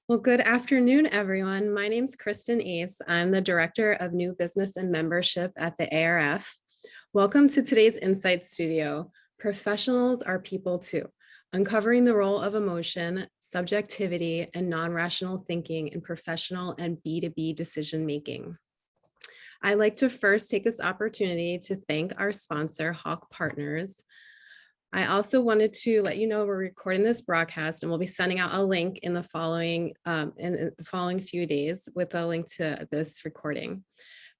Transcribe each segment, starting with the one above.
Well, good afternoon, everyone. My name's Kristen Ace. I'm the Director of New Business and Membership at the ARF. Welcome to today's Insight Studio. Professionals are people too, uncovering the role of emotion, subjectivity, and non-rational thinking in professional and B2B decision-making. I'd like to first take this opportunity to thank our sponsor, Hawk Partners. I also wanted to let you know we're recording this broadcast and we'll be sending out a link in the following few days with a link to this recording.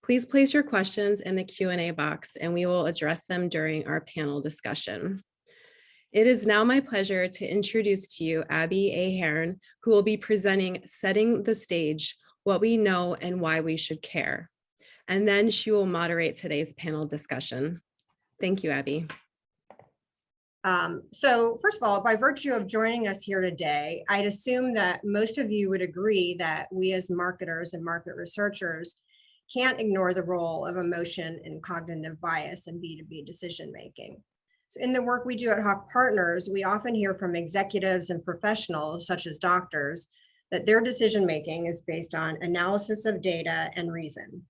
Please place your questions in the Q&A box and we will address them during our panel discussion. It is now my pleasure to introduce to you Abby A. Heron, who will be presenting Setting the Stage, What We Know and Why We Should Care. And then she will moderate today's panel discussion. Thank you, Abby. So first of all, by virtue of joining us here today, I'd assume that most of you would agree that we as marketers and market researchers can't ignore the role of emotion and cognitive bias in B2B decision-making. So in the work we do at Hawk Partners, we often hear from executives and professionals, such as doctors, that their decision-making is based on analysis of data and reason.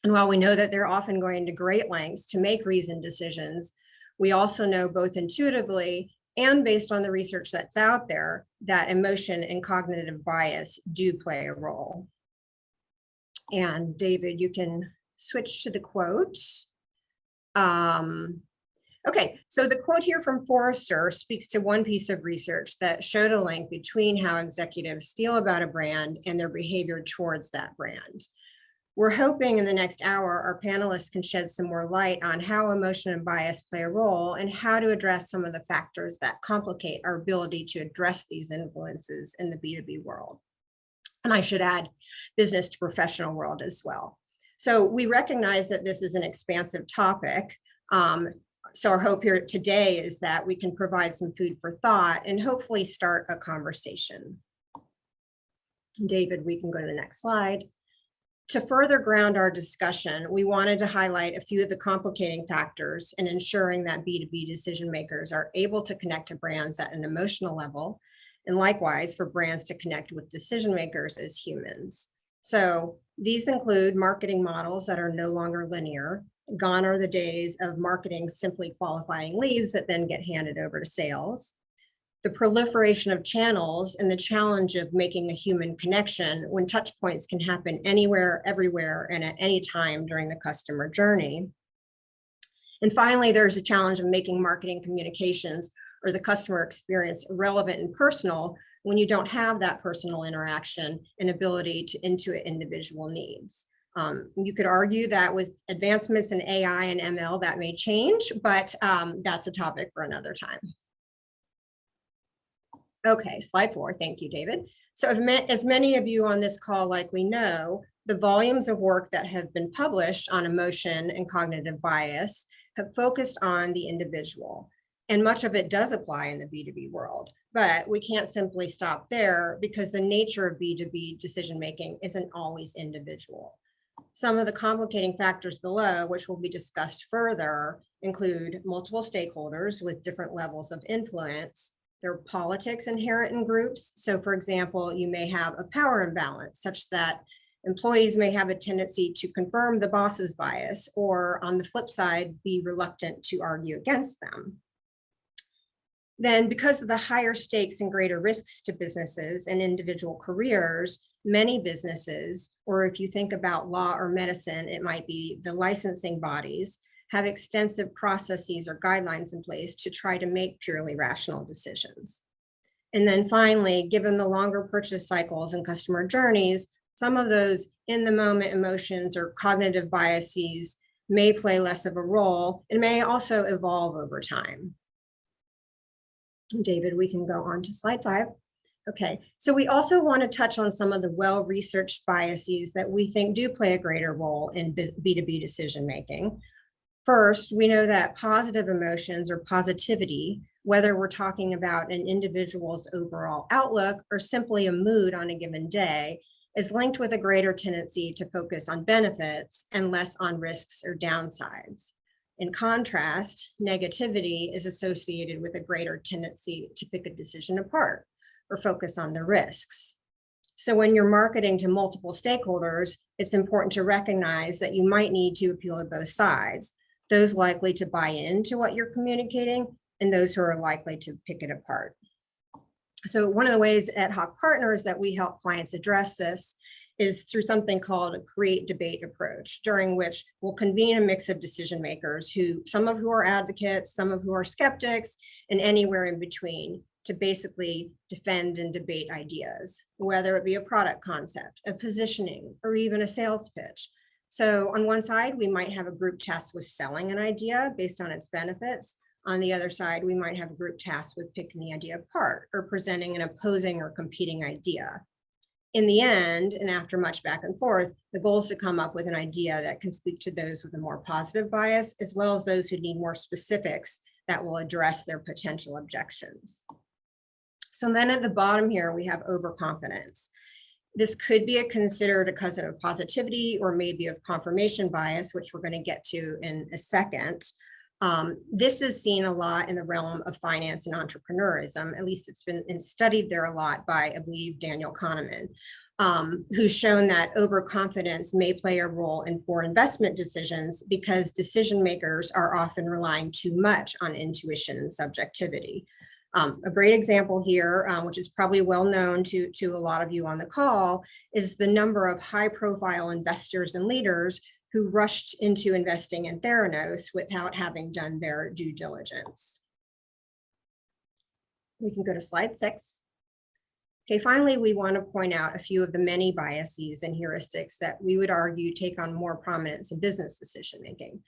And while we know that they're often going to great lengths to make reasoned decisions, we also know both intuitively and based on the research that's out there that emotion and cognitive bias do play a role. And David, you can switch to the quotes. Okay, so the quote here from Forrester speaks to one piece of research that showed a link between how executives feel about a brand and their behavior towards that brand. We're hoping in the next hour, our panelists can shed some more light on how emotion and bias play a role and how to address some of the factors that complicate our ability to address these influences in the B2B world. And I should add business to professional world as well. So we recognize that this is an expansive topic. So our hope here today is that we can provide some food for thought and hopefully start a conversation. David, we can go to the next slide. To further ground our discussion, we wanted to highlight a few of the complicating factors in ensuring that B2B decision makers are able to connect to brands at an emotional level, and likewise for brands to connect with decision makers as humans. So these include marketing models that are no longer linear. Gone are the days of marketing simply qualifying leads that then get handed over to sales. The proliferation of channels and the challenge of making a human connection when touch points can happen anywhere, everywhere, and at any time during the customer journey. And finally, there's a challenge of making marketing communications or the customer experience relevant and personal when you don't have that personal interaction and ability to intuit individual needs. You could argue that with advancements in AI and ML that may change, but that's a topic for another time. Okay, slide 4. Thank you, David. So as many of you on this call likely know, the volumes of work that have been published on emotion and cognitive bias have focused on the individual. And much of it does apply in the B2B world, but we can't simply stop there because the nature of B2B decision-making isn't always individual. Some of the complicating factors below, which will be discussed further, include multiple stakeholders with different levels of influence. There are politics inherent in groups. So for example, you may have a power imbalance such that employees may have a tendency to confirm the boss's bias, or on the flip side, be reluctant to argue against them. Then because of the higher stakes and greater risks to businesses and individual careers, many businesses, or if you think about law or medicine, it might be the licensing bodies, have extensive processes or guidelines in place to try to make purely rational decisions. And then finally, given the longer purchase cycles and customer journeys, some of those in the moment emotions or cognitive biases may play less of a role and may also evolve over time. David, we can go on to slide 5. Okay, so we also want to touch on some of the well-researched biases that we think do play a greater role in B2B decision-making. First, we know that positive emotions or positivity, whether we're talking about an individual's overall outlook or simply a mood on a given day, is linked with a greater tendency to focus on benefits and less on risks or downsides. In contrast, negativity is associated with a greater tendency to pick a decision apart or focus on the risks. So when you're marketing to multiple stakeholders, it's important to recognize that you might need to appeal to both sides, those likely to buy into what you're communicating and those who are likely to pick it apart. So one of the ways at Hawk Partners that we help clients address this is through something called a create debate approach, during which we'll convene a mix of decision makers, some of who are advocates, some of who are skeptics, and anywhere in between, to basically defend and debate ideas, whether it be a product concept, a positioning, or even a sales pitch. So on one side, we might have a group tasked with selling an idea based on its benefits. On the other side, we might have a group tasked with picking the idea apart or presenting an opposing or competing idea. In the end, and after much back and forth, the goal is to come up with an idea that can speak to those with a more positive bias, as well as those who need more specifics that will address their potential objections. So then at the bottom here, we have overconfidence. This could be considered a cousin of positivity or maybe of confirmation bias, which we're going to get to in a second. This is seen a lot in the realm of finance and entrepreneurism. At least it's been studied there a lot by, I believe, Daniel Kahneman, who's shown that overconfidence may play a role in poor investment decisions because decision makers are often relying too much on intuition and subjectivity. A great example here, which is probably well known to a lot of you on the call, is the number of high-profile investors and leaders who rushed into investing in Theranos without having done their due diligence. We can go to slide 6. Okay, finally, we want to point out a few of the many biases and heuristics that we would argue take on more prominence in business decision making.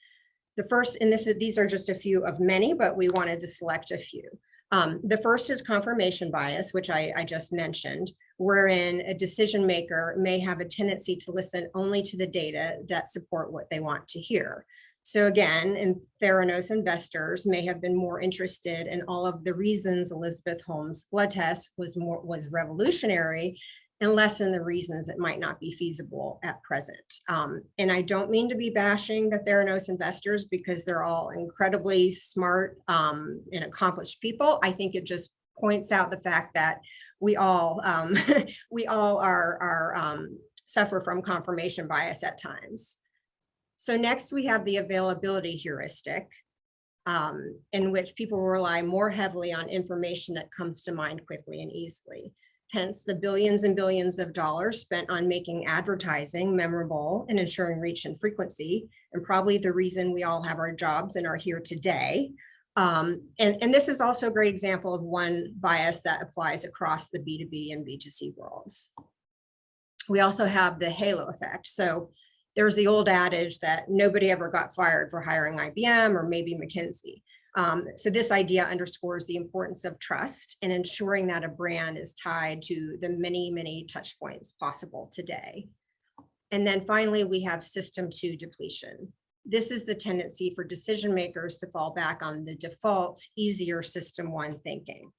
The first, and these are just a few of many, but we wanted to select a few. The first is confirmation bias, which I just mentioned, wherein a decision maker may have a tendency to listen only to the data that support what they want to hear. So again, in Theranos, investors may have been more interested in all of the reasons Elizabeth Holmes' blood test was revolutionary, and less in the reasons it might not be feasible at present. And I don't mean to be bashing the Theranos investors because they're all incredibly smart and accomplished people. I think it just points out the fact that we all suffer from confirmation bias at times. So next we have the availability heuristic, in which people rely more heavily on information that comes to mind quickly and easily. Hence the billions and billions of dollars spent on making advertising memorable and ensuring reach and frequency, and probably the reason we all have our jobs and are here today. And this is also a great example of one bias that applies across the B2B and B2C worlds. We also have the halo effect. So there's the old adage that nobody ever got fired for hiring IBM or maybe McKinsey. So this idea underscores the importance of trust and ensuring that a brand is tied to the many, many touch points possible today. And then finally, we have system 2 depletion. This is the tendency for decision makers to fall back on the default, easier system 1 thinking.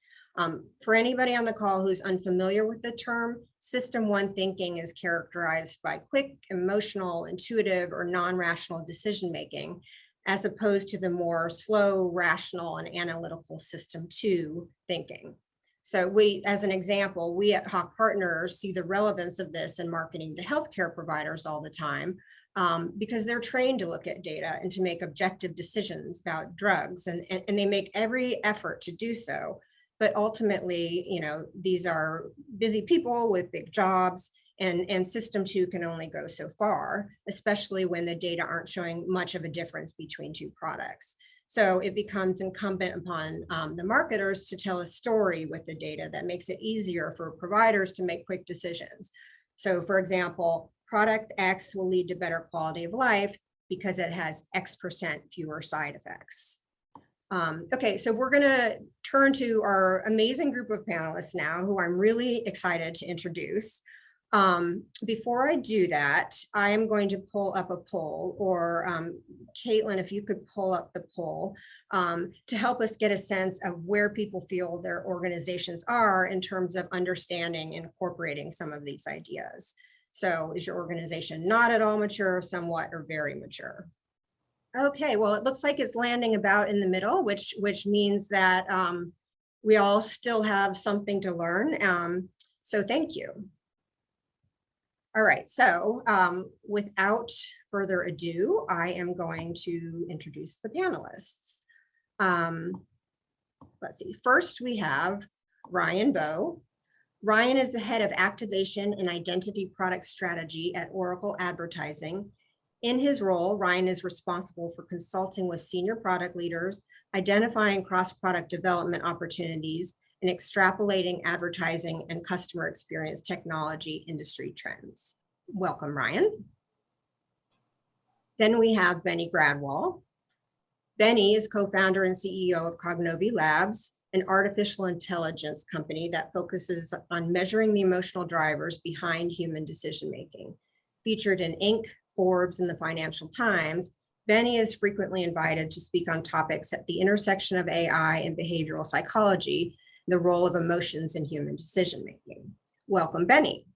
For anybody on the call who's unfamiliar with the term, system 1 thinking is characterized by quick, emotional, intuitive, or non-rational decision making, as opposed to the more slow, rational, and analytical system 2 thinking. So we, as an example, we at Hawk Partners see the relevance of this in marketing to healthcare providers all the time, because they're trained to look at data and to make objective decisions about drugs, and they make every effort to do so. But ultimately, you know, these are busy people with big jobs, and system 2 can only go so far, especially when the data aren't showing much of a difference between two products. So it becomes incumbent upon the marketers to tell a story with the data that makes it easier for providers to make quick decisions. So for example, product X will lead to better quality of life because it has X% fewer side effects. Okay, so we're gonna turn to our amazing group of panelists now, who I'm really excited to introduce. Before I do that, I am going to pull up a poll, or Caitlin, if you could pull up the poll to help us get a sense of where people feel their organizations are in terms of understanding and incorporating some of these ideas. So is your organization not at all mature, somewhat, or very mature? Okay, well, it looks like it's landing about in the middle, which means that we all still have something to learn. So thank you. All right, so without further ado, I am going to introduce the panelists. Let's see, first we have Ryan Bowe. Ryan is the head of activation and identity product strategy at Oracle Advertising. In his role, Ryan is responsible for consulting with senior product leaders, identifying cross-product development opportunities, and extrapolating advertising and customer experience technology industry trends. Welcome, Ryan. Then we have Benny Gradwell. Benny is co-founder and CEO of Cognovi Labs, an artificial intelligence company that focuses on measuring the emotional drivers behind human decision-making. Featured in Inc., Forbes, and the Financial Times, Benny is frequently invited to speak on topics at the intersection of AI and behavioral psychology, the role of emotions in human decision-making. Welcome, Benny.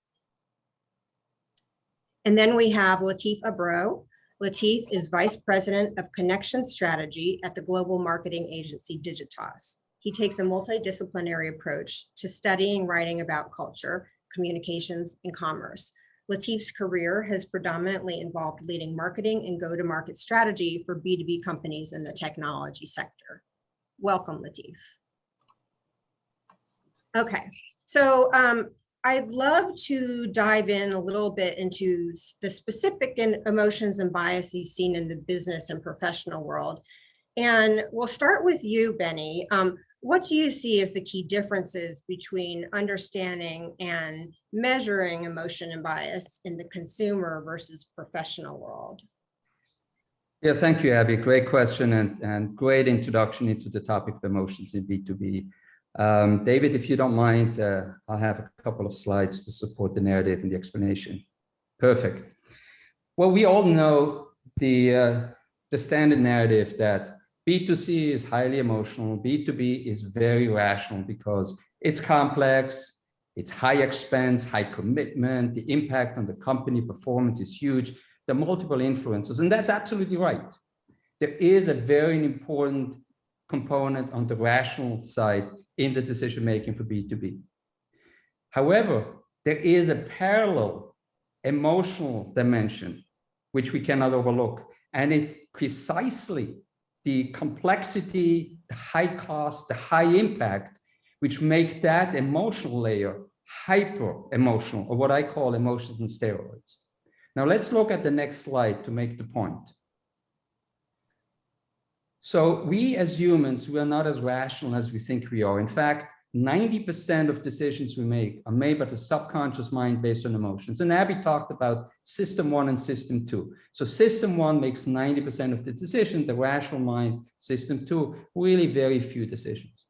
And then we have Latif Abro. Latif is Vice President of Connection Strategy at the global marketing agency Digitas. He takes a multidisciplinary approach to studying, writing about culture, communications, and commerce. Latif's career has predominantly involved leading marketing and go-to-market strategy for B2B companies in the technology sector. Welcome, Latif. Okay, so I'd love to dive in a little bit into the specific emotions and biases seen in the business and professional world. And we'll start with you, Benny. What do you see as the key differences between understanding and measuring emotion and bias in the consumer versus professional world? Yeah, thank you, Abby. Great question and great introduction into the topic of emotions in B2B. David, if you don't mind, I'll have a couple of slides to support the narrative and the explanation. Perfect. Well, we all know the standard narrative that B2C is highly emotional, B2B is very rational because it's complex, it's high expense, high commitment, the impact on the company performance is huge, there are multiple influences, and that's absolutely right. There is a very important component on the rational side in the decision-making for B2B. However, there is a parallel emotional dimension, which we cannot overlook, and it's precisely the complexity, the high cost, the high impact, which make that emotional layer hyper emotional, or what I call emotions on steroids. Now let's look at the next slide to make the point. So we as humans, we are not as rational as we think we are. In fact, 90% of decisions we make are made by the subconscious mind based on emotions. And Abby talked about system 1 and system 2. So system 1 makes 90% of the decisions, the rational mind, system 2, really very few decisions.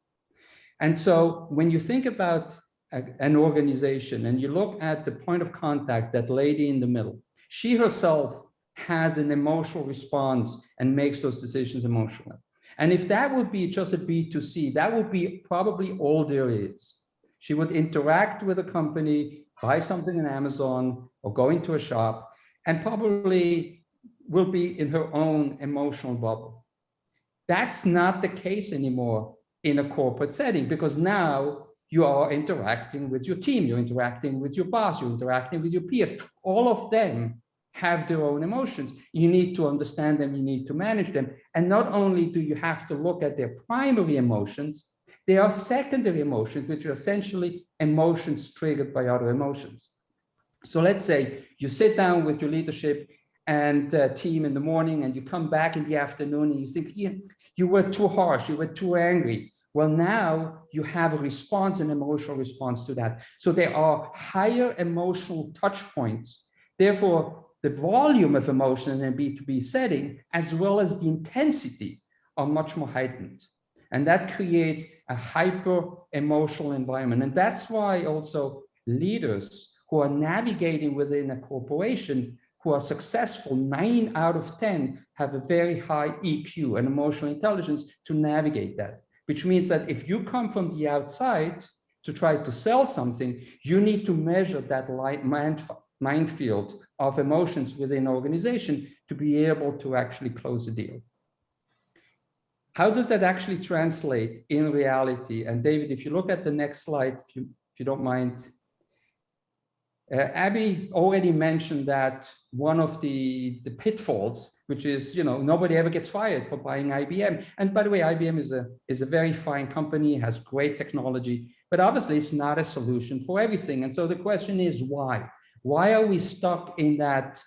And so when you think about an organization and you look at the point of contact, that lady in the middle, she herself has an emotional response and makes those decisions emotionally. And if that would be just a B2C, that would be probably all there is. She would interact with a company, buy something on Amazon or go into a shop, and probably will be in her own emotional bubble. That's not the case anymore in a corporate setting, because now you are interacting with your team, you're interacting with your boss, you're interacting with your peers. All of them have their own emotions. You need to understand them, you need to manage them. And not only do you have to look at their primary emotions, there are secondary emotions, which are essentially emotions triggered by other emotions. So let's say you sit down with your leadership and team in the morning, and you come back in the afternoon and you think, yeah, you were too harsh, you were too angry. Well, now you have a response, an emotional response to that. So there are higher emotional touch points. Therefore, the volume of emotion in a B2B setting, as well as the intensity, are much more heightened. And that creates a hyper emotional environment. And that's why also leaders who are navigating within a corporation, who are successful, 9 out of 10 have a very high EQ and emotional intelligence to navigate that, which means that if you come from the outside to try to sell something, you need to measure that minefield of emotions within an organization to be able to actually close the deal. How does that actually translate in reality? And David, if you look at the next slide, if you don't mind, Abby already mentioned that one of the pitfalls, which is, nobody ever gets fired for buying IBM. And by the way, IBM is a very fine company, has great technology, but obviously it's not a solution for everything. And so the question is why? Why are we stuck in that,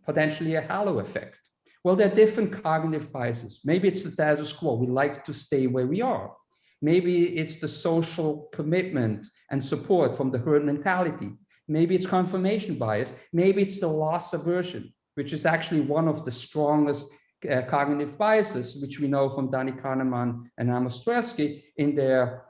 potentially a halo effect? Well, there are different cognitive biases. Maybe it's the status quo. We like to stay where we are. Maybe it's the social commitment and support from the herd mentality. Maybe it's confirmation bias. Maybe it's the loss aversion, which is actually one of the strongest cognitive biases, which we know from Danny Kahneman and Amos Tversky in their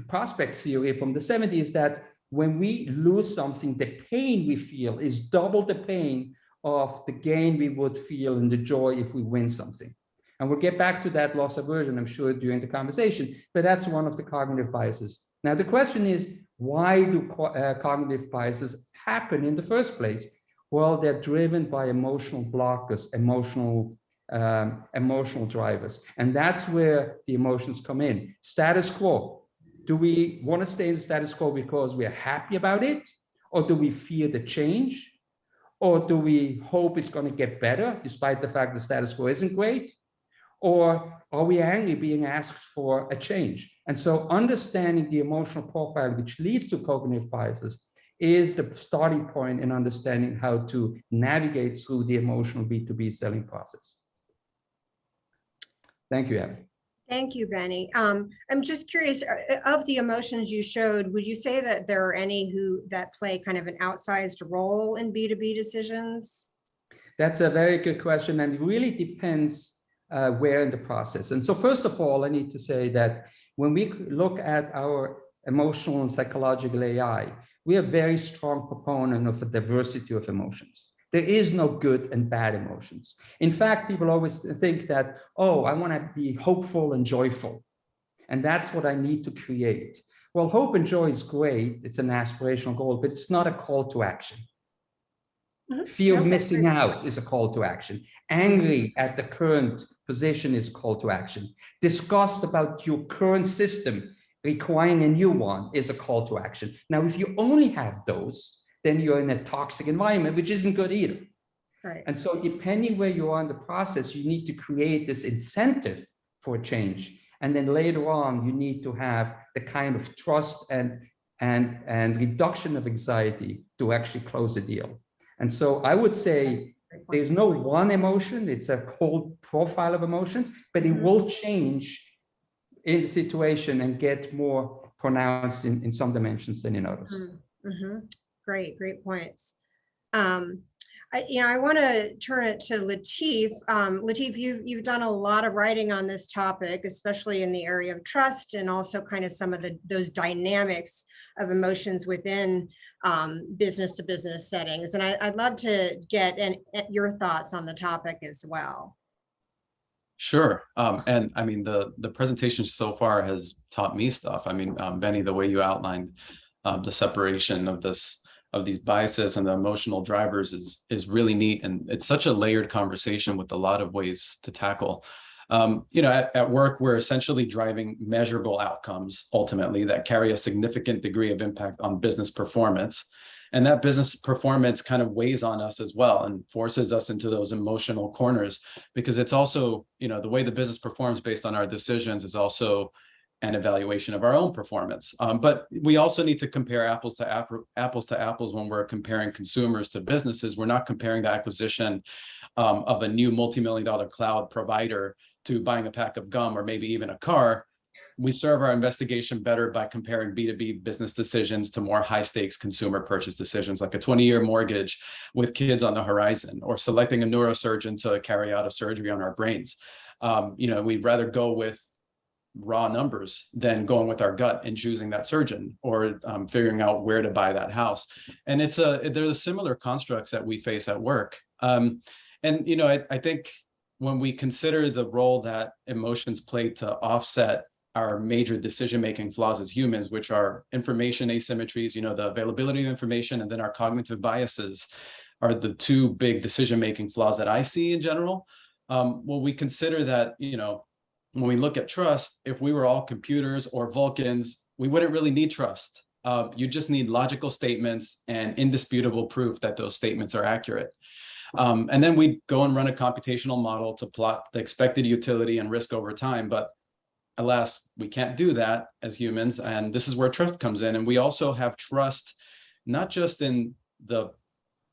prospect theory from the 70s, that when we lose something, the pain we feel is double the pain of the gain we would feel and the joy if we win something. And we'll get back to that loss aversion, I'm sure, during the conversation, but that's one of the cognitive biases. Now, the question is, why do cognitive biases happen in the first place? Well, they're driven by emotional blockers, emotional drivers. And that's where the emotions come in. Status quo. Do we want to stay in the status quo because we are happy about it? Or do we fear the change? Or do we hope it's going to get better, despite the fact the status quo isn't great? Or are we angry being asked for a change? And so understanding the emotional profile which leads to cognitive biases is the starting point in understanding how to navigate through the emotional B2B selling process. Thank you, Abby. Thank you, Benny. I'm just curious, of the emotions you showed, would you say that there are any that play kind of an outsized role in B2B decisions? That's a very good question, and it really depends where in the process. And so first of all, I need to say that when we look at our emotional and psychological AI, we are a very strong proponent of a diversity of emotions. There is no good and bad emotions. In fact, people always think that, oh, I want to be hopeful and joyful, and that's what I need to create. Well, hope and joy is great. It's an aspirational goal, but it's not a call to action. Fear of missing out is a call to action. Angry at the current position is a call to action. Disgust about your current system requiring a new one is a call to action. Now, if you only have those, then you're in a toxic environment, which isn't good either. Right. And so depending where you are in the process, you need to create this incentive for change. And then later on, you need to have the kind of trust and reduction of anxiety to actually close a deal. And so I would say there's no one emotion, it's a whole profile of emotions, but it will change in the situation and get more pronounced in some dimensions than in others. Great points. I want to turn it to Latif. Latif, you've done a lot of writing on this topic, especially in the area of trust and also kind of some of those dynamics of emotions within business to business settings. And I'd love to get your thoughts on the topic as well. Sure. And I mean, the presentation so far has taught me stuff. I mean, Benny, the way you outlined the separation of these biases and the emotional drivers is really neat. And it's such a layered conversation with a lot of ways to tackle. At work, we're essentially driving measurable outcomes, ultimately, that carry a significant degree of impact on business performance. And that business performance kind of weighs on us as well and forces us into those emotional corners, because it's also, the way the business performs based on our decisions is also an evaluation of our own performance. But we also need to compare apples to apples when we're comparing consumers to businesses. We're not comparing the acquisition of a new multi-million-dollar cloud provider to buying a pack of gum or maybe even a car. We serve our investigation better by comparing B2B business decisions to more high-stakes consumer purchase decisions, like a 20-year mortgage with kids on the horizon, or selecting a neurosurgeon to carry out a surgery on our brains. We'd rather go with raw numbers than going with our gut and choosing that surgeon, or figuring out where to buy that house. And they're the similar constructs that we face at work. I think when we consider the role that emotions play to offset our major decision-making flaws as humans, which are information asymmetries, the availability of information, and then our cognitive biases are the two big decision-making flaws that I see in general. We consider that, when we look at trust, if we were all computers or Vulcans, we wouldn't really need trust. You just need logical statements and indisputable proof that those statements are accurate. And then we go and run a computational model to plot the expected utility and risk over time. But alas, we can't do that as humans. And this is where trust comes in. And we also have trust, not just in the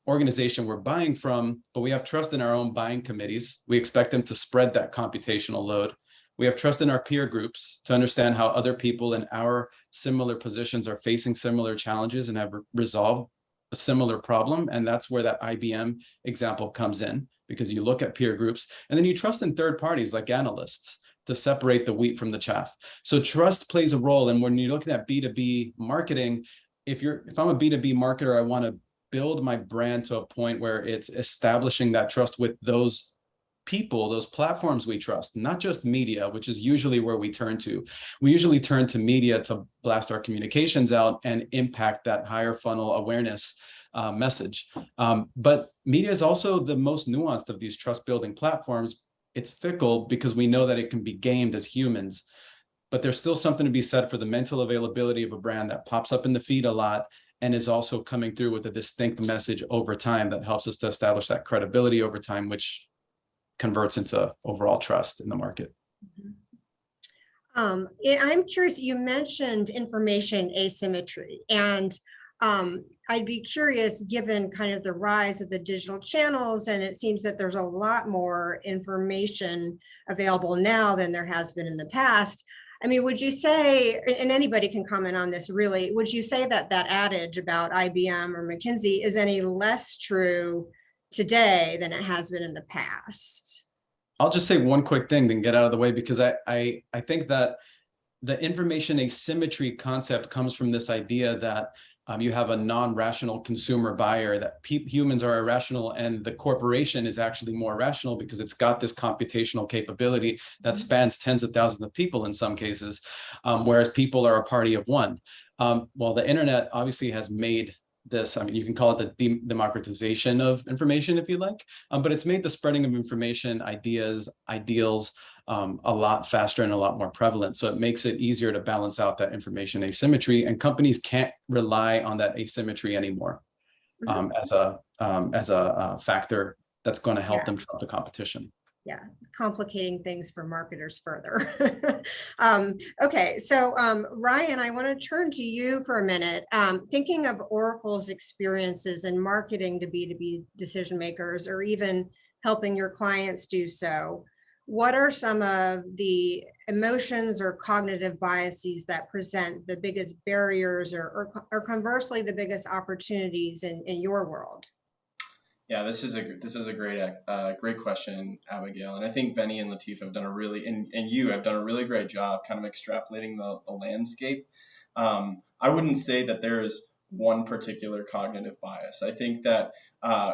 organization we're buying from, but we have trust in our own buying committees. We expect them to spread that computational load. We have trust in our peer groups to understand how other people in our similar positions are facing similar challenges and have resolved a similar problem. And that's where that IBM example comes in, because you look at peer groups, and then you trust in third parties like analysts to separate the wheat from the chaff. So trust plays a role. And when you're looking at B2B marketing, if I'm a B2B marketer, I want to build my brand to a point where it's establishing that trust with those people, those platforms we trust, not just media, which is usually where we turn to. We usually turn to media to blast our communications out and impact that higher funnel awareness message. But media is also the most nuanced of these trust building platforms. It's fickle because we know that it can be gamed as humans, but there's still something to be said for the mental availability of a brand that pops up in the feed a lot and is also coming through with a distinct message over time that helps us to establish that credibility over time, which converts into overall trust in the market. I'm curious, you mentioned information asymmetry, and I'd be curious, given kind of the rise of the digital channels, and it seems that there's a lot more information available now than there has been in the past. I mean, would you say, and anybody can comment on this really, would you say that that adage about IBM or McKinsey is any less true today than it has been in the past? I'll just say one quick thing, then get out of the way, because I think that the information asymmetry concept comes from this idea that you have a non-rational consumer buyer, that humans are irrational and the corporation is actually more rational because it's got this computational capability that spans tens of thousands of people in some cases, whereas people are a party of one. Well, the internet obviously has made this, I mean, you can call it the democratization of information if you like, but it's made the spreading of information, ideas, ideals, a lot faster and a lot more prevalent. So it makes it easier to balance out that information asymmetry, and companies can't rely on that asymmetry anymore as a factor that's going to help them trump the competition. Yeah, complicating things for marketers further. Okay, so Ryan, I want to turn to you for a minute. Thinking of Oracle's experiences in marketing to B2B decision makers, or even helping your clients do so, what are some of the emotions or cognitive biases that present the biggest barriers, or conversely, the biggest opportunities in your world? Yeah, this is a great question, Abigail, and I think Benny and Latif have done a really and you have done a really great job kind of extrapolating the landscape. I wouldn't say that there's one particular cognitive bias. I think that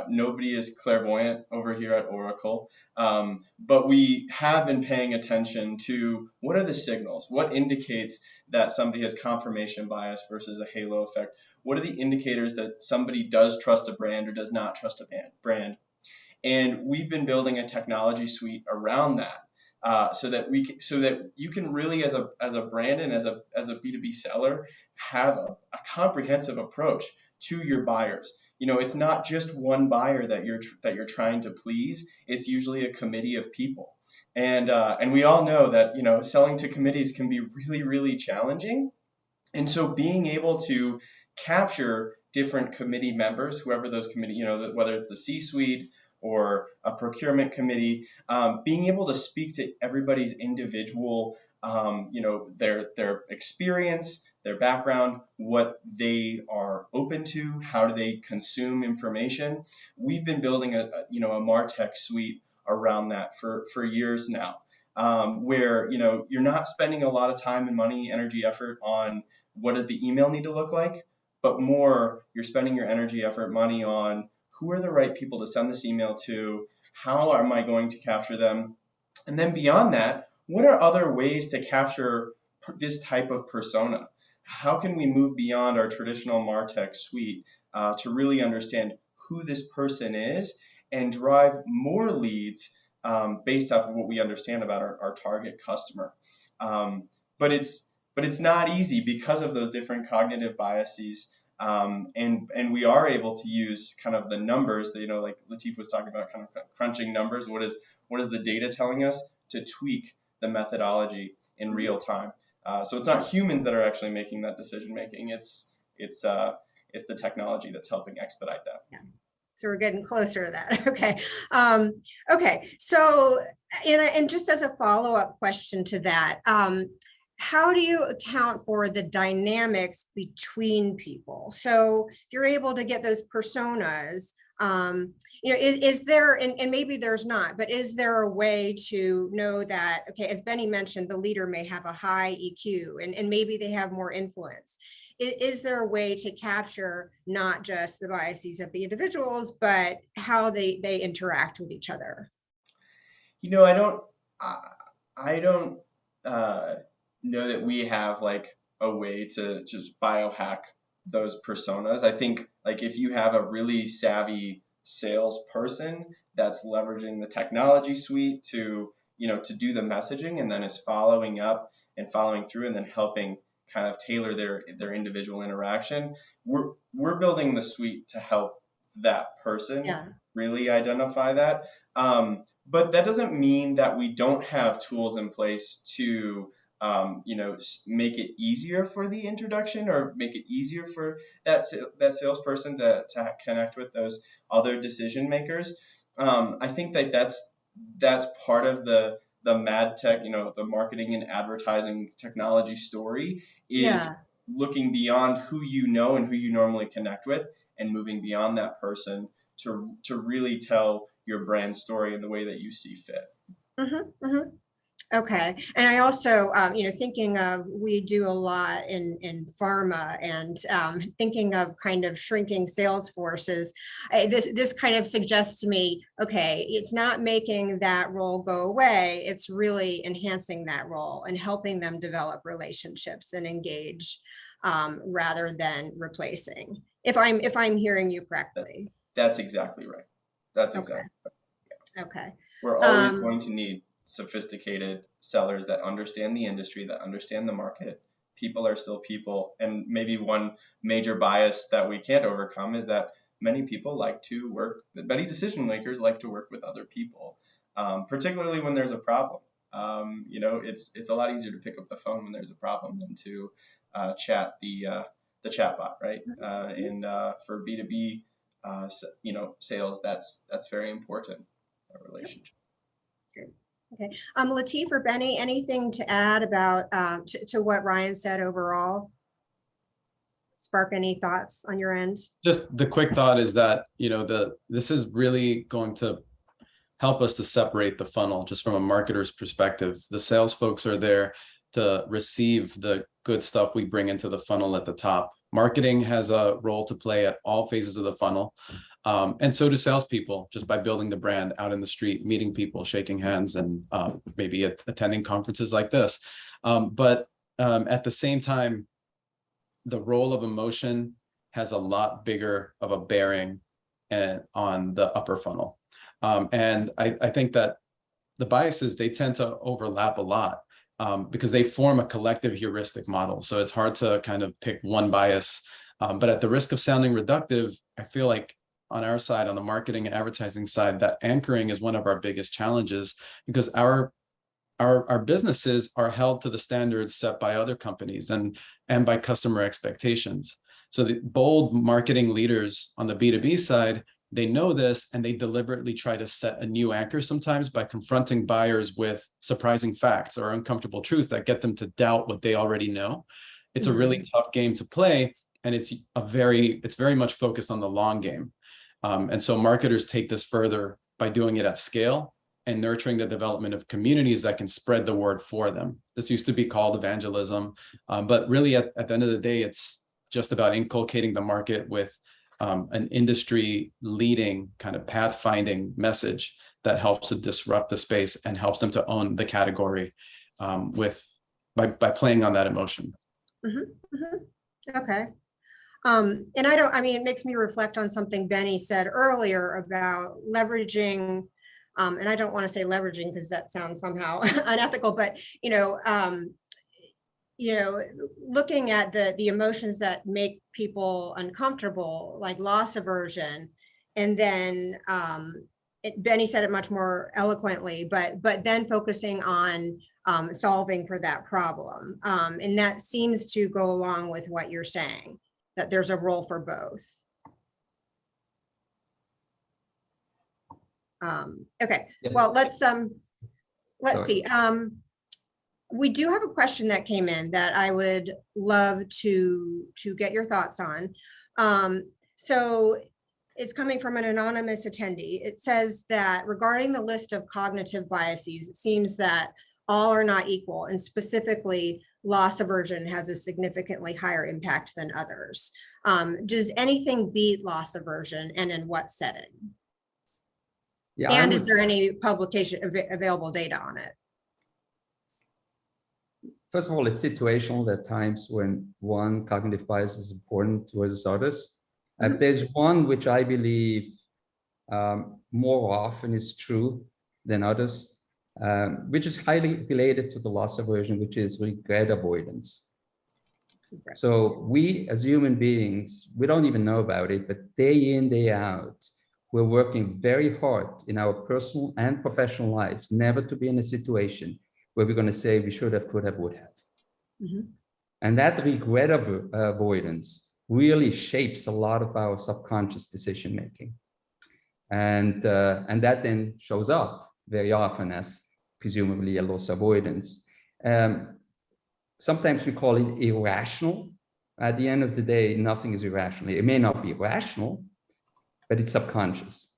nobody is clairvoyant over here at Oracle, but we have been paying attention to what are the signals, what indicates that somebody has confirmation bias versus a halo effect. What are the indicators that somebody does trust a brand or does not trust a brand? And we've been building a technology suite around that, so that you can really, as a brand and as a B2B seller, have a comprehensive approach to your buyers. You know, it's not just one buyer that you're trying to please. It's usually a committee of people, and we all know that, you know, selling to committees can be really, really challenging. And so being able to capture different committee members, whoever those committee, you know, whether it's the C-suite or a procurement committee, being able to speak to everybody's individual, you know, their experience, their background, what they are open to, how do they consume information. We've been building a MarTech suite around that for years now, where, you know, you're not spending a lot of time and money, energy, effort on what does the email need to look like, but more you're spending your energy, effort, money on who are the right people to send this email to, how am I going to capture them, and then beyond that, what are other ways to capture this type of persona? How can we move beyond our traditional MarTech suite to really understand who this person is and drive more leads based off of what we understand about our target customer? But but it's not easy because of those different cognitive biases. And we are able to use kind of the numbers that, like Latif was talking about, kind of crunching numbers. What is the data telling us, to tweak the methodology in real time. So it's not humans that are actually making that decision making. It's the technology that's helping expedite that. Yeah. So we're getting closer to that. Okay. Okay. So, and just as a follow-up question to that, how do you account for the dynamics between people? So you're able to get those personas. Is there, and maybe there's not, but is there a way to know that, okay, as Benny mentioned, the leader may have a high EQ and maybe they have more influence. Is there a way to capture not just the biases of the individuals, but how they interact with each other? I don't know that we have like a way to just biohack those personas. I think like if you have a really savvy salesperson that's leveraging the technology suite to do the messaging, and then is following up and following through, and then helping kind of tailor their individual interaction, we're building the suite to help that person really identify that. But that doesn't mean that we don't have tools in place to make it easier for the introduction, or make it easier for that salesperson to connect with those other decision makers. I think that's part of the mad tech, the marketing and advertising technology story, is looking beyond who you know and who you normally connect with, and moving beyond that person to really tell your brand story in the way that you see fit. Mm-hmm, mm-hmm. Okay. And I also, thinking of, we do a lot in pharma, and thinking of kind of shrinking sales forces, this kind of suggests to me, okay, it's not making that role go away. It's really enhancing that role and helping them develop relationships and engage, rather than replacing. If I'm hearing you correctly. That's exactly right. That's exactly right. Okay. We're always going to need sophisticated sellers that understand the industry, that understand the market. People are still people. And maybe one major bias that we can't overcome is that many decision makers like to work with other people, particularly when there's a problem. It's a lot easier to pick up the phone when there's a problem than to chat the chatbot, right? And for B2B, sales, that's very important, a relationship. Okay. Latif or Benny, anything to add about to what Ryan said overall? Spark any thoughts on your end? Just the quick thought is that, this is really going to help us to separate the funnel just from a marketer's perspective. The sales folks are there to receive the good stuff we bring into the funnel at the top. Marketing has a role to play at all phases of the funnel. And so do salespeople, just by building the brand out in the street, meeting people, shaking hands, and maybe attending conferences like this. But at the same time, the role of emotion has a lot bigger of a bearing on the upper funnel. And I think that the biases, they tend to overlap a lot because they form a collective heuristic model. So it's hard to kind of pick one bias. But at the risk of sounding reductive, I feel like on our side, on the marketing and advertising side, that anchoring is one of our biggest challenges, because our businesses are held to the standards set by other companies and by customer expectations. So the bold marketing leaders on the B2B side, they know this, and they deliberately try to set a new anchor sometimes by confronting buyers with surprising facts or uncomfortable truths that get them to doubt what they already know. It's a really tough game to play, and it's very much focused on the long game. And so marketers take this further by doing it at scale and nurturing the development of communities that can spread the word for them. This used to be called evangelism, but really at the end of the day, it's just about inculcating the market with an industry leading kind of pathfinding message that helps to disrupt the space and helps them to own the category by playing on that emotion. Okay. And it makes me reflect on something Benny said earlier about leveraging, and I don't want to say leveraging because that sounds somehow unethical, but, looking at the emotions that make people uncomfortable, like loss aversion, and then Benny said it much more eloquently, but then focusing on solving for that problem. And that seems to go along with what you're saying, that there's a role for both. Okay, Yes. well, let's Sorry. see. We do have a question that came in that I would love to get your thoughts on. So it's coming from an anonymous attendee. It says that regarding the list of cognitive biases, it seems that all are not equal, and specifically loss aversion has a significantly higher impact than others. Does anything beat loss aversion, and in what setting? Yeah, And is there any publication available data on it? First of all, it's situational. There are times when one cognitive bias is important versus others. There's one which I believe more often is true than others, which is highly related to the loss aversion, which is regret avoidance. Right. So we as human beings, we don't even know about it, but day in, day out, we're working very hard in our personal and professional lives, never to be in a situation where we're going to say we should have, could have, would have. Mm-hmm. And that regret avoidance really shapes a lot of our subconscious decision making. And that then shows up very often as presumably a loss avoidance. Sometimes we call it irrational. At the end of the day, nothing is irrational. It may not be rational, but it's subconscious.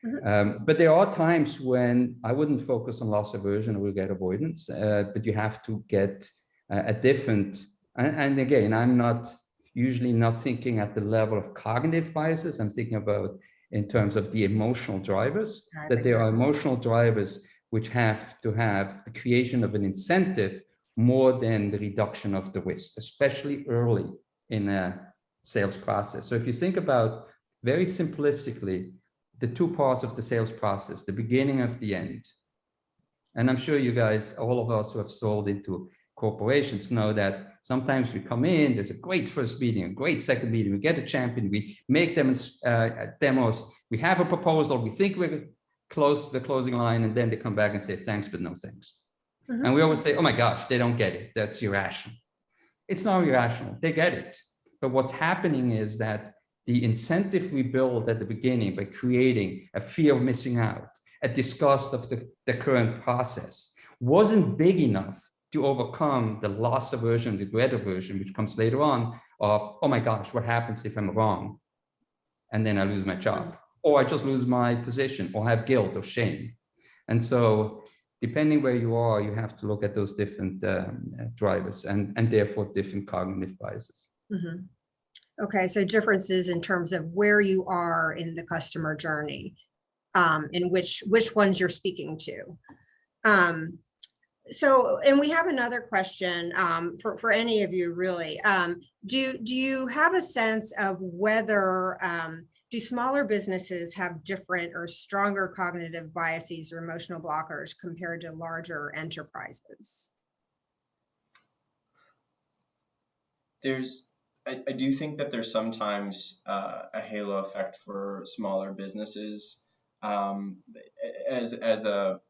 Mm-hmm. But there are times when I wouldn't focus on loss aversion or regret avoidance, but you have to get a different, and again, I'm not usually not thinking at the level of cognitive biases. I'm thinking about in terms of the emotional drivers, that there are emotional drivers which have to have the creation of an incentive more than the reduction of the risk, especially early in a sales process. So if you think about very simplistically, the two parts of the sales process, the beginning of the end. And I'm sure you guys, all of us who have sold into corporations know that sometimes we come in, there's a great first meeting, a great second meeting, we get a champion, we make demos, we have a proposal, we think we're close to the closing line, and then they come back and say, thanks, but no thanks. Mm-hmm. And we always say, oh my gosh, they don't get it. That's irrational. It's not irrational. They get it. But what's happening is that the incentive we build at the beginning by creating a fear of missing out, a disgust of the current process, wasn't big enough to overcome the loss aversion, the regret aversion, which comes later on of, oh my gosh, what happens if I'm wrong? And then I lose my job, or I just lose my position, or have guilt or shame. And so depending where you are, you have to look at those different drivers and therefore different cognitive biases. Mm-hmm. Okay, so differences in terms of where you are in the customer journey, and which ones you're speaking to. So, and we have another question for any of you, really. Do you have a sense of whether do smaller businesses have different or stronger cognitive biases or emotional blockers compared to larger enterprises? I do think that there's sometimes a halo effect for smaller businesses. As a,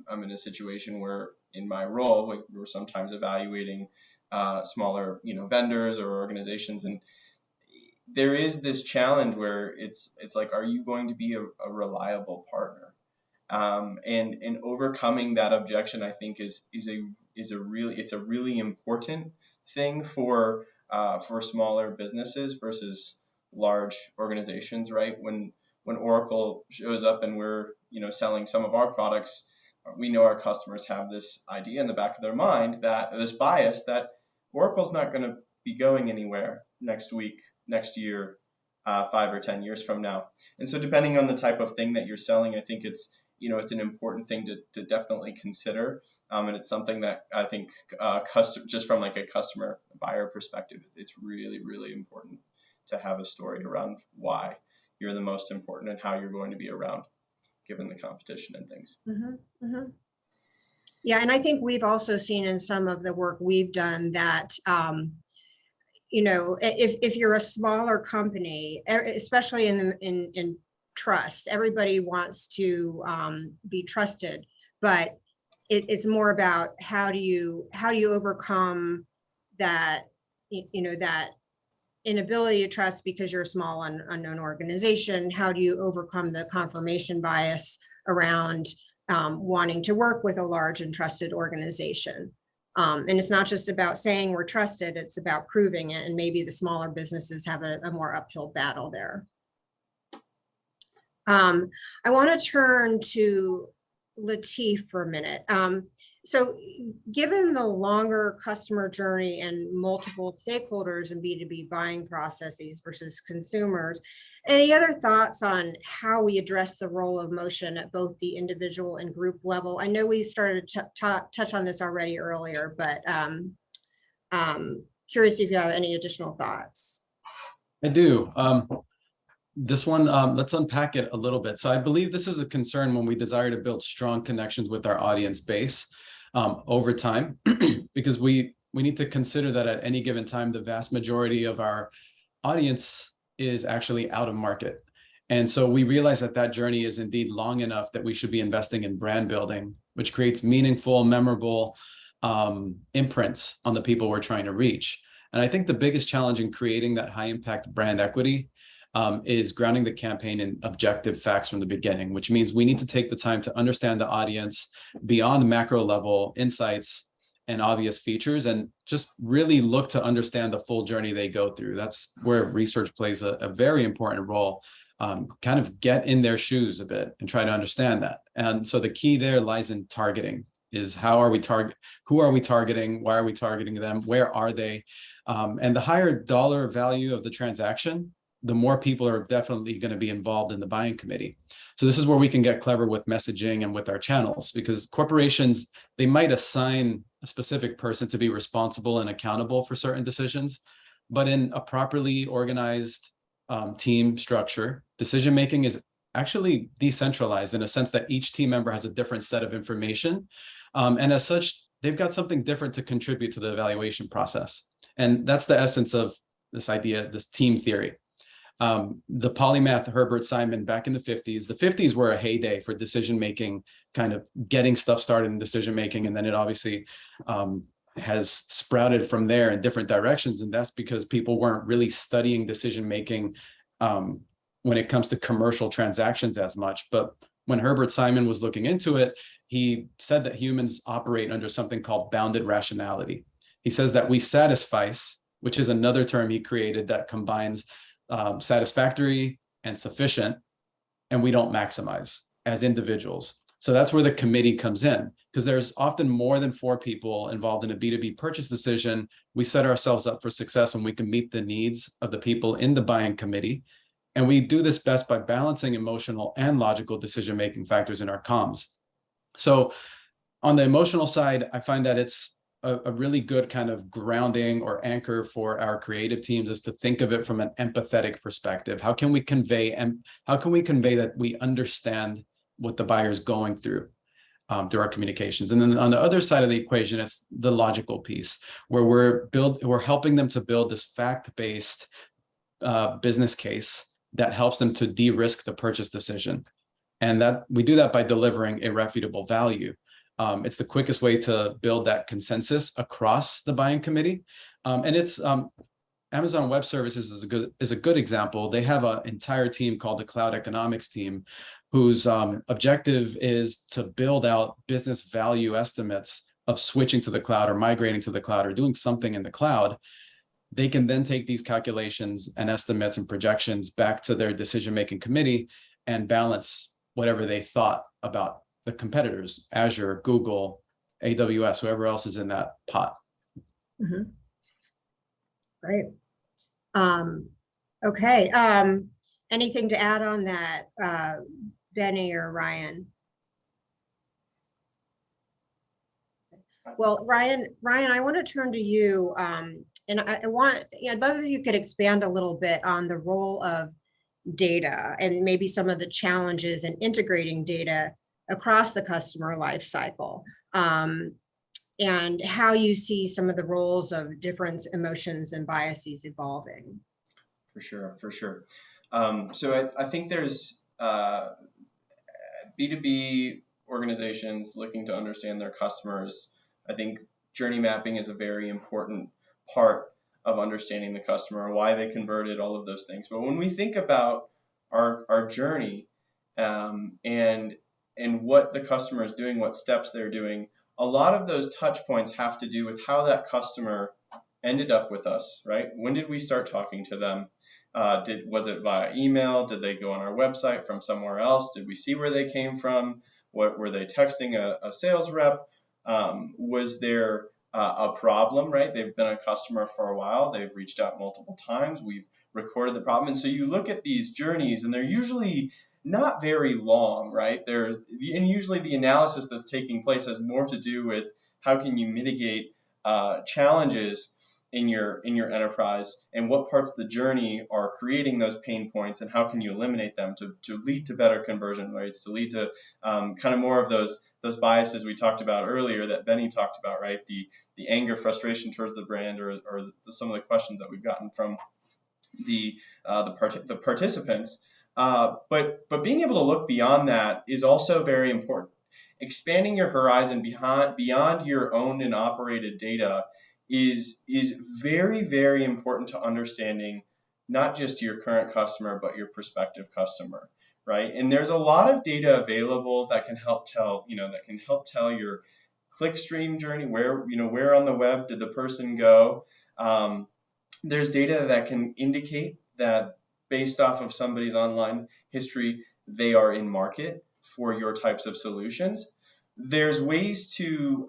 I'm in a situation where in my role, we're sometimes evaluating smaller, vendors or organizations, and there is this challenge where it's like, are you going to be a reliable partner? And overcoming that objection, I think, is a really important thing for smaller businesses versus large organizations, right? When Oracle shows up and we're selling some of our products, we know our customers have this idea in the back of their mind, that this bias that Oracle's not going to be going anywhere next week, next year, 5 or 10 years from now. And so depending on the type of thing that you're selling, I think it's an important thing to definitely consider. And it's something that I think just from like a customer buyer perspective, it's really, really important to have a story around why you're the most important and how you're going to be around given the competition and things. Mm-hmm, mm-hmm. Yeah, and I think we've also seen in some of the work we've done that, if you're a smaller company, especially in trust, everybody wants to be trusted, but it's more about how do you overcome that, that inability to trust because you're a small unknown organization. How do you overcome the confirmation bias around wanting to work with a large and trusted organization? And it's not just about saying we're trusted, it's about proving it. And maybe the smaller businesses have a more uphill battle there. I want to turn to Latif for a minute. So given the longer customer journey and multiple stakeholders in B2B buying processes versus consumers, any other thoughts on how we address the role of motion at both the individual and group level? I know we started to touch on this already earlier, but curious if you have any additional thoughts. I do. This one, let's unpack it a little bit. So I believe this is a concern when we desire to build strong connections with our audience base over time, because we need to consider that at any given time, the vast majority of our audience is actually out of market. And so we realize that that journey is indeed long enough that we should be investing in brand building, which creates meaningful, memorable imprints on the people we're trying to reach. And I think the biggest challenge in creating that high impact brand equity is grounding the campaign in objective facts from the beginning, which means we need to take the time to understand the audience beyond macro level insights and obvious features, and just really look to understand the full journey they go through. That's where research plays a very important role. Kind of get in their shoes a bit and try to understand that. And so the key there lies in targeting. Is who are we targeting? Why are we targeting them? Where are they? And the higher dollar value of the transaction, the more people are definitely going to be involved in the buying committee. So this is where we can get clever with messaging and with our channels, because corporations, they might assign a specific person to be responsible and accountable for certain decisions, but in a properly organized team structure, decision-making is actually decentralized in a sense that each team member has a different set of information. And as such, they've got something different to contribute to the evaluation process. And that's the essence of this idea, this team theory. The polymath Herbert Simon back in the 50s. The 50s were a heyday for decision-making, kind of getting stuff started in decision-making. And then it obviously has sprouted from there in different directions. And that's because people weren't really studying decision-making when it comes to commercial transactions as much. But when Herbert Simon was looking into it, he said that humans operate under something called bounded rationality. He says that we satisfice, which is another term he created that combines satisfactory and sufficient, and we don't maximize as individuals. So that's where the committee comes in, because there's often more than 4 people involved in a B2B purchase decision. We set ourselves up for success when we can meet the needs of the people in the buying committee. And we do this best by balancing emotional and logical decision-making factors in our comms. So on the emotional side, I find that it's a really good kind of grounding or anchor for our creative teams is to think of it from an empathetic perspective. How can we convey that we understand what the buyer is going through our communications? And then on the other side of the equation, it's the logical piece where we're helping them to build this fact-based business case that helps them to de-risk the purchase decision. And that we do that by delivering irrefutable value. It's the quickest way to build that consensus across the buying committee. And it's Amazon Web Services is a good example. They have an entire team called the Cloud Economics team, whose objective is to build out business value estimates of switching to the cloud or migrating to the cloud or doing something in the cloud. They can then take these calculations and estimates and projections back to their decision-making committee and balance whatever they thought about the competitors, Azure, Google, AWS, whoever else is in that pot. Mm-hmm. Great. Okay. Anything to add on that, Benny or Ryan? Well, Ryan, I want to turn to you. And I'd love if you could expand a little bit on the role of data and maybe some of the challenges in integrating data across the customer life cycle. and how you see some of the roles of different emotions and biases evolving. For sure, for sure. So I think there's B2B organizations looking to understand their customers. I think journey mapping is a very important part of understanding the customer, why they converted, all of those things. But when we think about our journey and what the customer is doing, what steps they're doing, a lot of those touch points have to do with how that customer ended up with us, right? When did we start talking to them? Was it via email? Did they go on our website from somewhere else? Did we see where they came from? What were they texting a sales rep? Was there a problem, right? They've been a customer for a while. They've reached out multiple times. We've recorded the problem. And so you look at these journeys and they're usually not very long, right? And usually the analysis that's taking place has more to do with how can you mitigate challenges in your enterprise, and what parts of the journey are creating those pain points, and how can you eliminate them to lead to better conversion rates, to lead to kind of more of those biases we talked about earlier that Benny talked about, right? The anger, frustration towards the brand, or some of the questions that we've gotten from the participants. But being able to look beyond that is also very important. Expanding your horizon beyond your owned and operated data is very, very important to understanding not just your current customer, but your prospective customer, right? And there's a lot of data available that can help tell your clickstream journey, where on the web did the person go. There's data that can indicate that based off of somebody's online history, they are in market for your types of solutions. There's ways to,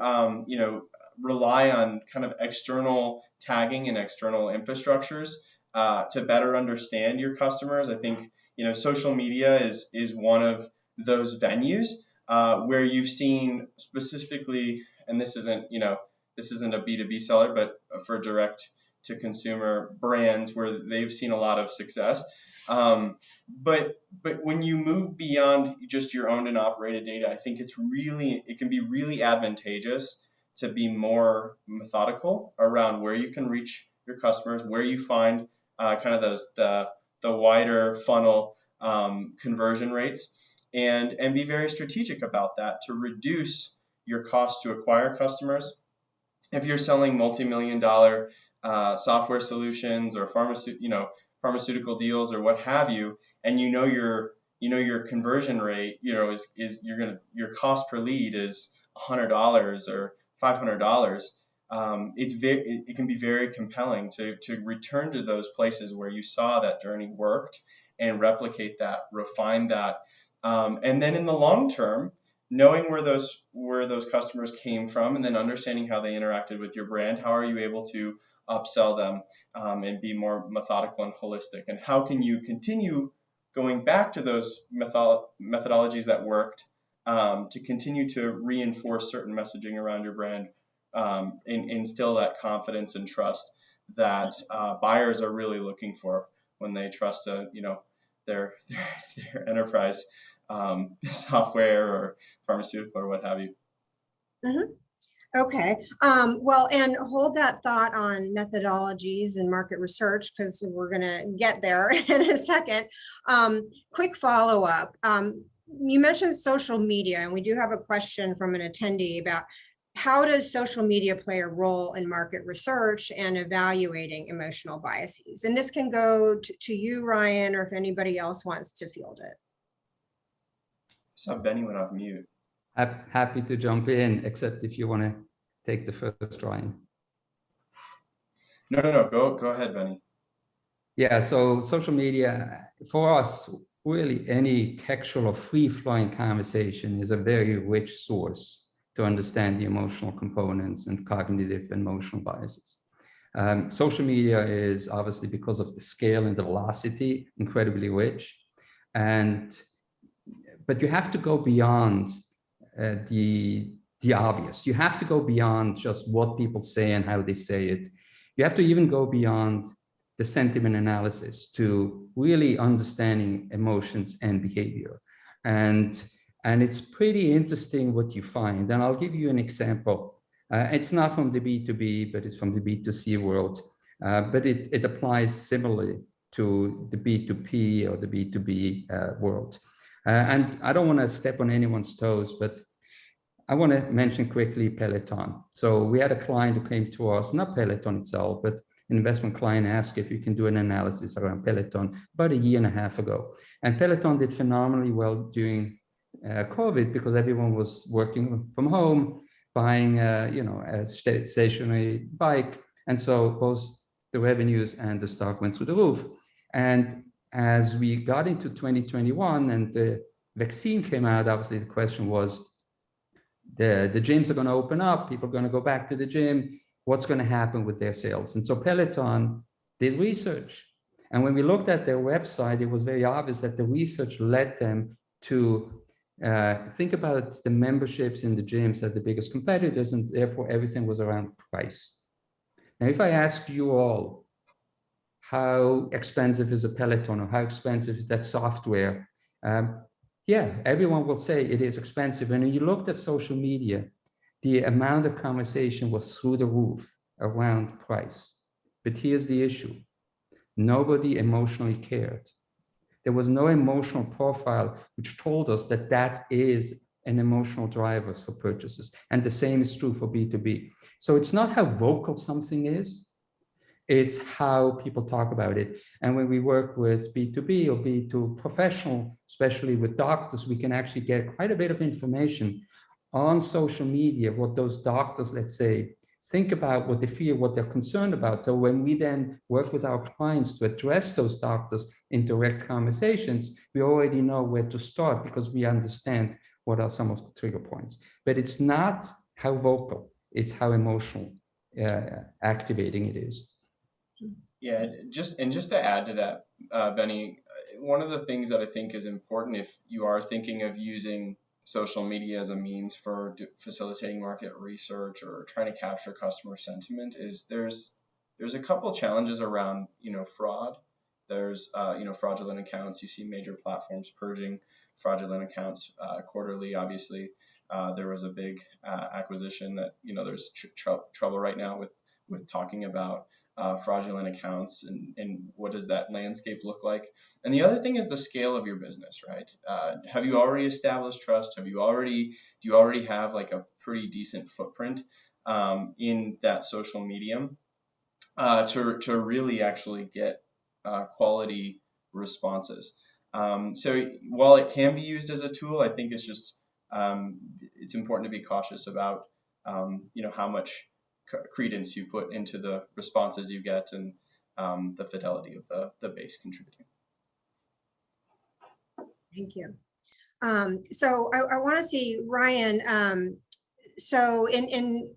rely on kind of external tagging and external infrastructures to better understand your customers. I think, social media is one of those venues where you've seen specifically, and this isn't a B2B seller, but for direct to consumer brands where they've seen a lot of success. But when you move beyond just your owned and operated data, I think it can be really advantageous to be more methodical around where you can reach your customers, where you find kind of the wider funnel conversion rates, and be very strategic about that to reduce your cost to acquire customers. If you're selling multi-million-dollar software solutions or pharmaceutical deals or what have you, and your conversion rate, your cost per lead is $100 or $500. It can be very compelling to return to those places where you saw that journey worked and replicate that, refine that, and then in the long term, knowing where those customers came from, and then understanding how they interacted with your brand. How are you able to upsell them and be more methodical and holistic? And how can you continue going back to those methodologies that worked to continue to reinforce certain messaging around your brand and instill that confidence and trust that buyers are really looking for when they trust their enterprise software or pharmaceutical or what have you. Mm-hmm. Okay. Well, and hold that thought on methodologies and market research, because we're going to get there in a second. Quick follow-up. You mentioned social media, and we do have a question from an attendee about how does social media play a role in market research and evaluating emotional biases? And this can go to you, Ryan, or if anybody else wants to field it. So Benny went off mute. Happy to jump in, except if you want to take the first, Ryan. No. Go ahead, Benny. Yeah, so social media, for us, really any textual or free-flowing conversation is a very rich source to understand the emotional components and cognitive and emotional biases. Social media is obviously, because of the scale and the velocity, incredibly rich. But you have to go beyond the obvious. You have to go beyond just what people say and how they say it. You have to even go beyond the sentiment analysis to really understanding emotions and behavior. And And it's pretty interesting what you find. And I'll give you an example. It's not from the B2B, but it's from the B2C world. But it applies similarly to the B2P or the B2B world. And I don't want to step on anyone's toes, but I want to mention quickly Peloton. So we had a client who came to us, not Peloton itself, but an investment client asked if you can do an analysis around Peloton about a year and a half ago. And Peloton did phenomenally well during COVID because everyone was working from home, buying a stationary bike. And so both the revenues and the stock went through the roof. And as we got into 2021 and the vaccine came out, obviously the question was, the gyms are going to open up, people are going to go back to the gym, what's going to happen with their sales? And so Peloton did research. And when we looked at their website, it was very obvious that the research led them to think about the memberships in the gyms as the biggest competitors, and therefore everything was around price. Now, if I ask you all, how expensive is a Peloton or how expensive is that software? Yeah, everyone will say it is expensive. And when you looked at social media, the amount of conversation was through the roof around price. But here's the issue. Nobody emotionally cared. There was no emotional profile which told us that that is an emotional driver for purchases. And the same is true for B2B. So it's not how vocal something is, it's how people talk about it. And when we work with B2B or B2 professional, especially with doctors, we can actually get quite a bit of information on social media, what those doctors, let's say, think about, what they fear, what they're concerned about. So when we then work with our clients to address those doctors in direct conversations, we already know where to start because we understand what are some of the trigger points. But it's not how vocal, it's how emotional activating it is. Yeah, just to add to that, Benny, one of the things that I think is important if you are thinking of using social media as a means for facilitating market research or trying to capture customer sentiment is there's a couple of challenges around fraud. There's fraudulent accounts. You see major platforms purging fraudulent accounts quarterly. Obviously, there was a big acquisition that there's trouble right now with talking about fraudulent accounts and what does that landscape look like. And the other thing is the scale of your business, right? Have you already established trust? Do you already have like a pretty decent footprint in that social medium to really actually get quality responses? So while it can be used as a tool, I think it's just it's important to be cautious about how much credence you put into the responses you get and the fidelity of the base contributing. Thank you. So I want to see, Ryan, so in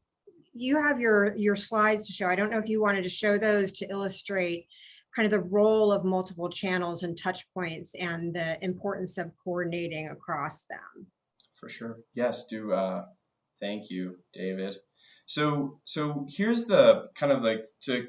you have your slides to show. I don't know if you wanted to show those to illustrate kind of the role of multiple channels and touch points and the importance of coordinating across them. For sure. Yes, thank you, David. So here's the kind of like to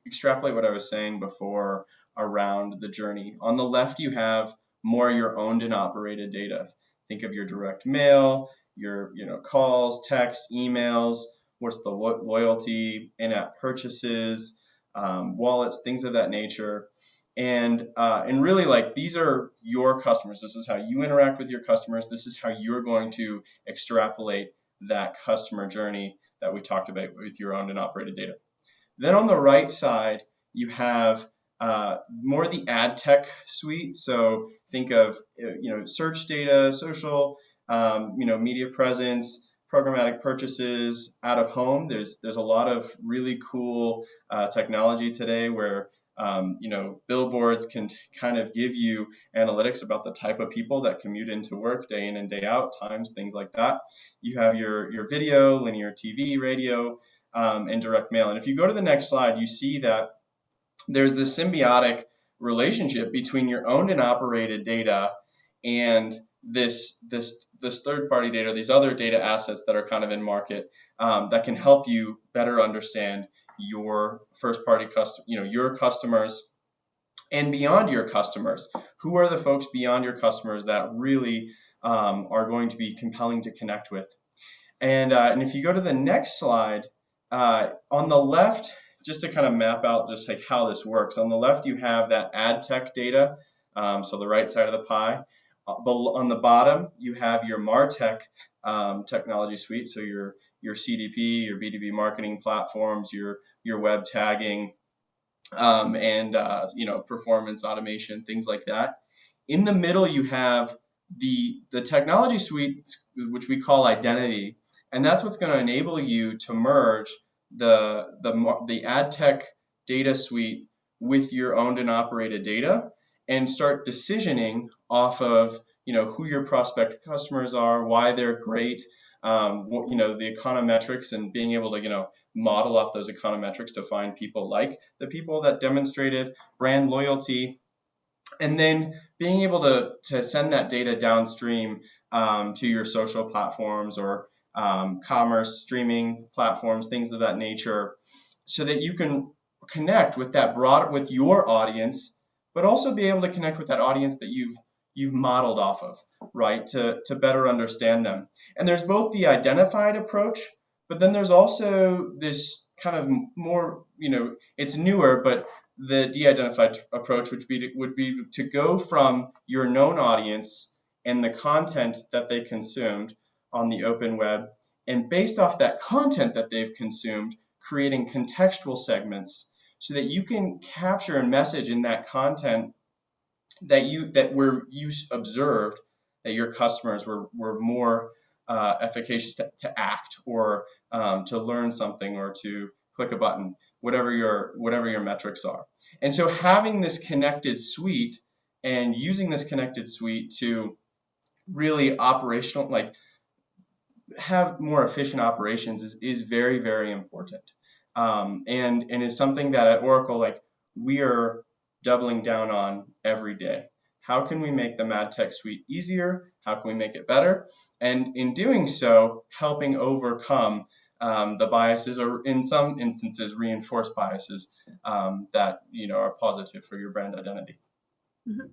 extrapolate what I was saying before around the journey. On the left, you have more your owned and operated data. Think of your direct mail, your calls, texts, emails, what's the loyalty, in-app purchases, wallets, things of that nature. And really, like, these are your customers. This is how you interact with your customers. This is how you're going to extrapolate that customer journey that we talked about with your owned and operated data. Then on the right side, you have more the ad tech suite. So think of search data, social, media presence, programmatic purchases, out of home. There's a lot of really cool technology today where billboards can kind of give you analytics about the type of people that commute into work day in and day out, times, things like that. You have your video, linear TV, radio, and direct mail. And if you go to the next slide, you see that there's this symbiotic relationship between your owned and operated data and this third-party data, these other data assets that are kind of in market that can help you better understand your first-party your customers, and beyond your customers. Who are the folks beyond your customers that really are going to be compelling to connect with? And if you go to the next slide, on the left, just to kind of map out just like how this works, on the left you have that ad tech data, so the right side of the pie. On the bottom, you have your MarTech technology suite, so your CDP, your B2B marketing platforms, your web tagging, and performance automation, things like that. In the middle, you have the technology suite, which we call identity, and that's what's going to enable you to merge the ad tech data suite with your owned and operated data, and start decisioning off of who your prospect customers are, why they're great, the econometrics, and being able to model off those econometrics to find people like the people that demonstrated brand loyalty, and then being able to send that data downstream to your social platforms or commerce streaming platforms, things of that nature, so that you can connect with with your audience, but also be able to connect with that audience that you've modeled off of, right, to better understand them. And there's both the identified approach, but then there's also this kind of more, it's newer, but the de-identified approach would be to go from your known audience and the content that they consumed on the open web, and based off that content that they've consumed, creating contextual segments so that you can capture and message in that content that you observed that your customers were more efficacious to act, or to learn something, or to click a button, whatever your metrics are. And so having this connected suite and using this connected suite to really have more efficient operations is very, very important. And is something that at Oracle, we are doubling down on every day. How can we make the MadTech suite easier? How can we make it better? And in doing so, helping overcome the biases, or in some instances, reinforce biases that are positive for your brand identity. Mm-hmm.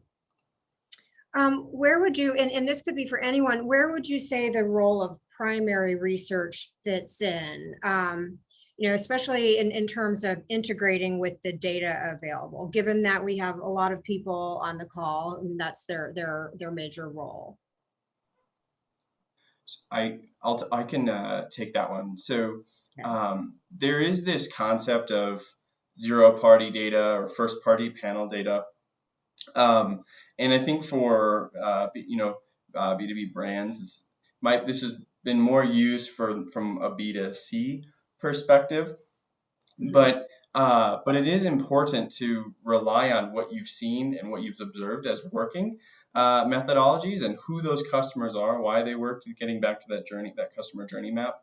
Where would you, and this could be for anyone, where would you say the role of primary research fits in? Especially in terms of integrating with the data available, given that we have a lot of people on the call and that's their major role. I can take that one. So there is this concept of zero-party data or first-party panel data, and I think for B2B brands, this has been more used from a B2C perspective, but it is important to rely on what you've seen and what you've observed as working methodologies, and who those customers are, why they work, to getting back to that customer journey map.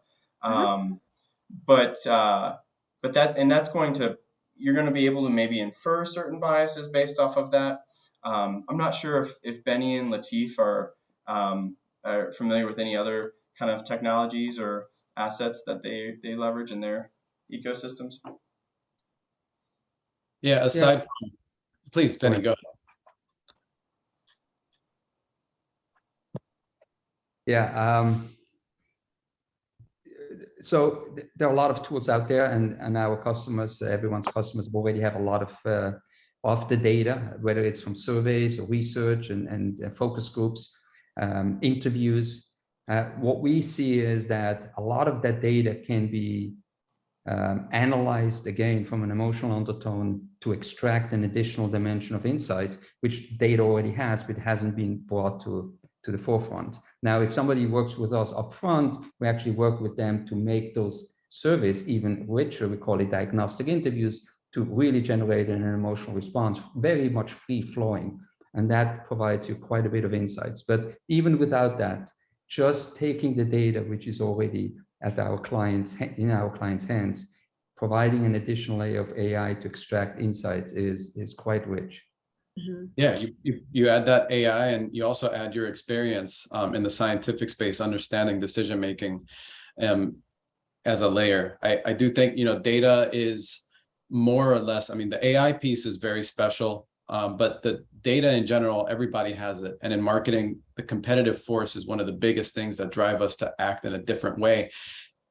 But that's you're going to be able to maybe infer certain biases based off of that. I'm not sure if Benny and Latif are familiar with any other kind of technologies or assets that they leverage in their ecosystems. Yeah, please, Benny, go ahead. Yeah, so there are a lot of tools out there, and our customers, everyone's customers, already have a lot of the data, whether it's from surveys or research and focus groups, interviews. What we see is that a lot of that data can be analyzed again from an emotional undertone to extract an additional dimension of insight, which data already has, but hasn't been brought to the forefront. Now, if somebody works with us up front, we actually work with them to make those surveys even richer. We call it diagnostic interviews, to really generate an emotional response, very much free-flowing. And that provides you quite a bit of insights. But even without that, just taking the data, which is already in our clients' hands, providing an additional layer of AI to extract insights is quite rich. Mm-hmm. Yeah, you add that AI, and you also add your experience in the scientific space, understanding decision making as a layer. I do think data is more or less. I mean, the AI piece is very special. but the data in general, everybody has it. And in marketing, the competitive force is one of the biggest things that drive us to act in a different way.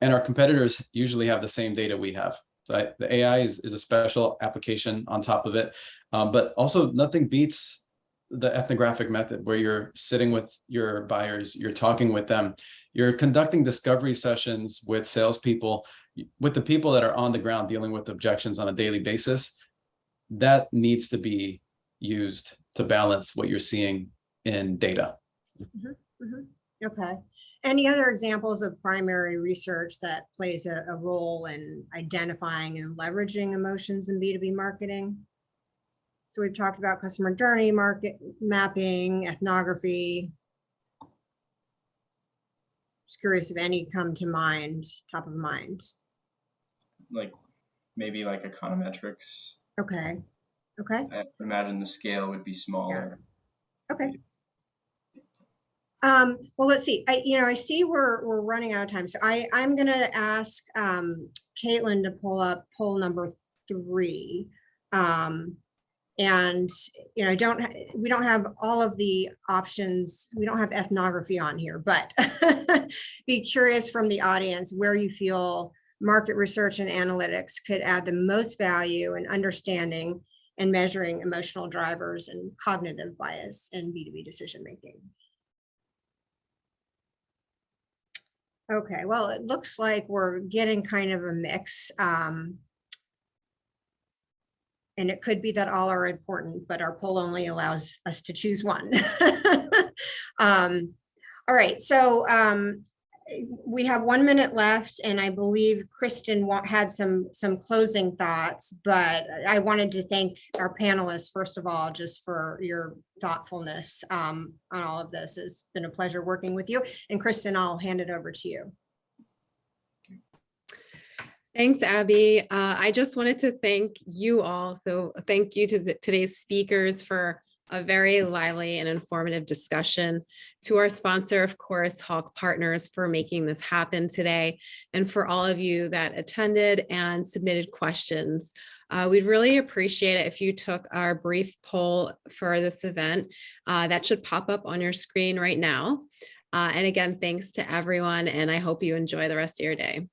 And our competitors usually have the same data we have. So the AI is a special application on top of it. But also nothing beats the ethnographic method, where you're sitting with your buyers, you're talking with them, you're conducting discovery sessions with salespeople, with the people that are on the ground dealing with objections on a daily basis. That needs to be used to balance what you're seeing in data. Okay. Any other examples of primary research that plays a role in identifying and leveraging emotions in B2B marketing? So we've talked about customer journey, market mapping, ethnography. Just curious if any come to mind, top of mind. Like maybe like econometrics. Okay. Okay. I imagine the scale would be smaller. Okay. Well, let's see. I see we're running out of time, so I'm going to ask Caitlin to pull up poll number 3. And we don't have all of the options. We don't have ethnography on here, but be curious from the audience where you feel market research and analytics could add the most value in understanding and measuring emotional drivers and cognitive bias in B2B decision making. Okay, well, it looks like we're getting kind of a mix. And it could be that all are important, but our poll only allows us to choose one. All right, so we have 1 minute left, and I believe Kristen had some closing thoughts, but I wanted to thank our panelists, first of all, just for your thoughtfulness on all of this. It's been a pleasure working with you. And Kristen, I'll hand it over to you. Thanks, Abby. I just wanted to thank you all. So thank you to today's speakers for a very lively and informative discussion. To our sponsor, of course, Hawk Partners, for making this happen today, and for all of you that attended and submitted questions. We'd really appreciate it if you took our brief poll for this event. That should pop up on your screen right now. And again, thanks to everyone, and I hope you enjoy the rest of your day.